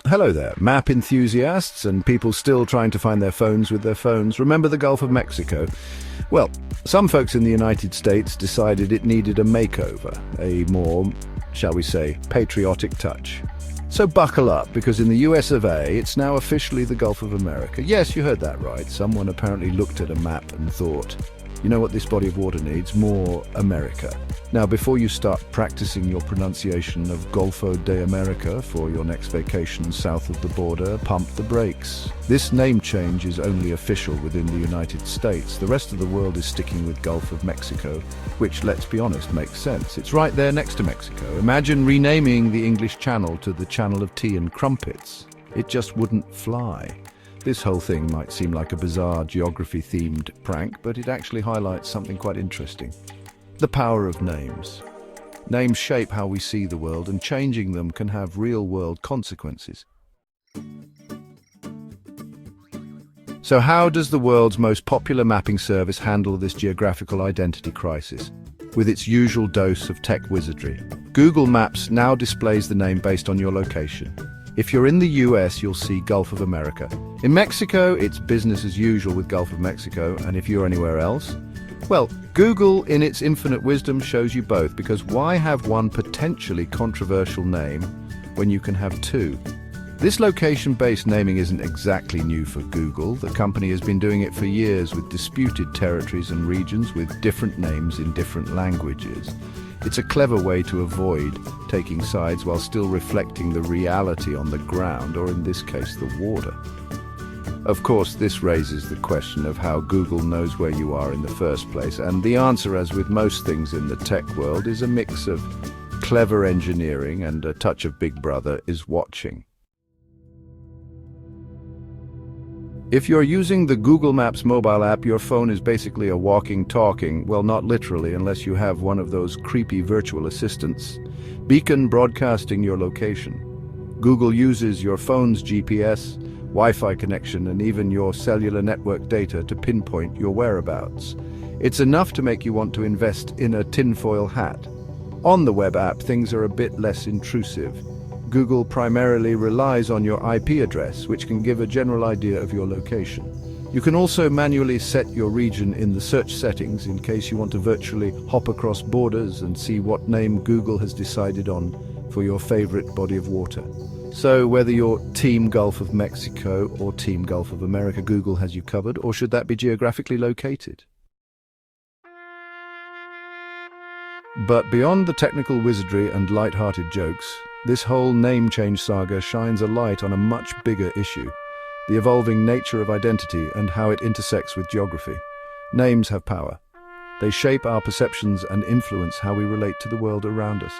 Hello there, map enthusiasts and people still trying to find their phones with their phones. Remember the Gulf of Mexico? Well, some folks in the United States decided it needed a makeover, a more, shall we say, patriotic touch. So buckle up, because in the US of A, it's now officially the Gulf of America. Yes, you heard that right. Someone apparently looked at a map and thought, you know what this body of water needs? More America. Now, before you start practicing your pronunciation of Golfo de America for your next vacation south of the border, pump the brakes. This name change is only official within the United States. The rest of the world is sticking with Gulf of Mexico, which, let's be honest, makes sense. It's right there next to Mexico. Imagine renaming the English Channel to the Channel of Tea and Crumpets. It just wouldn't fly. This whole thing might seem like a bizarre geography-themed prank, but it actually highlights something quite interesting. The power of names. Names shape how we see the world, and changing them can have real-world consequences. So how does the world's most popular mapping service handle this geographical identity crisis? With its usual dose of tech wizardry. Google Maps now displays the name based on your location. If you're in the US, you'll see Gulf of America. In Mexico, it's business as usual with Gulf of Mexico, and if you're anywhere else, well, Google, in its infinite wisdom, shows you both, because why have one potentially controversial name when you can have two? This location-based naming isn't exactly new for Google. The company has been doing it for years with disputed territories and regions with different names in different languages. It's a clever way to avoid taking sides while still reflecting the reality on the ground, or in this case, the water. Of course, this raises the question of how Google knows where you are in the first place, and the answer, as with most things in the tech world, is a mix of clever engineering and a touch of Big Brother is watching. If you're using the Google Maps mobile app, your phone is basically a walking, talking, well, not literally unless you have one of those creepy virtual assistants, beacon broadcasting your location. Google uses your phone's GPS, Wi-Fi connection, and even your cellular network data to pinpoint your whereabouts. It's enough to make you want to invest in a tinfoil hat. On the web app, things are a bit less intrusive. Google primarily relies on your IP address, which can give a general idea of your location. You can also manually set your region in the search settings in case you want to virtually hop across borders and see what name Google has decided on for your favorite body of water. So whether you're Team Gulf of Mexico or Team Gulf of America, Google has you covered, or should that be geographically located? But beyond the technical wizardry and light-hearted jokes, this whole name change saga shines a light on a much bigger issue, the evolving nature of identity and how it intersects with geography. Names have power. They shape our perceptions and influence how we relate to the world around us.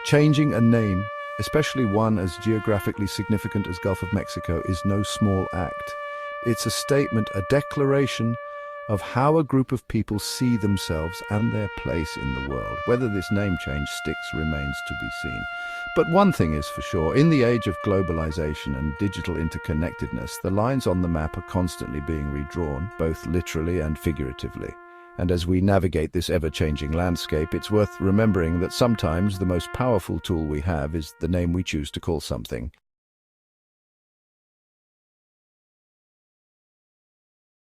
Changing a name, especially one as geographically significant as Gulf of Mexico, is no small act. It's a statement, a declaration of how a group of people see themselves and their place in the world. Whether this name change sticks remains to be seen. But one thing is for sure, in the age of globalization and digital interconnectedness, the lines on the map are constantly being redrawn, both literally and figuratively. And as we navigate this ever-changing landscape, it's worth remembering that sometimes the most powerful tool we have is the name we choose to call something.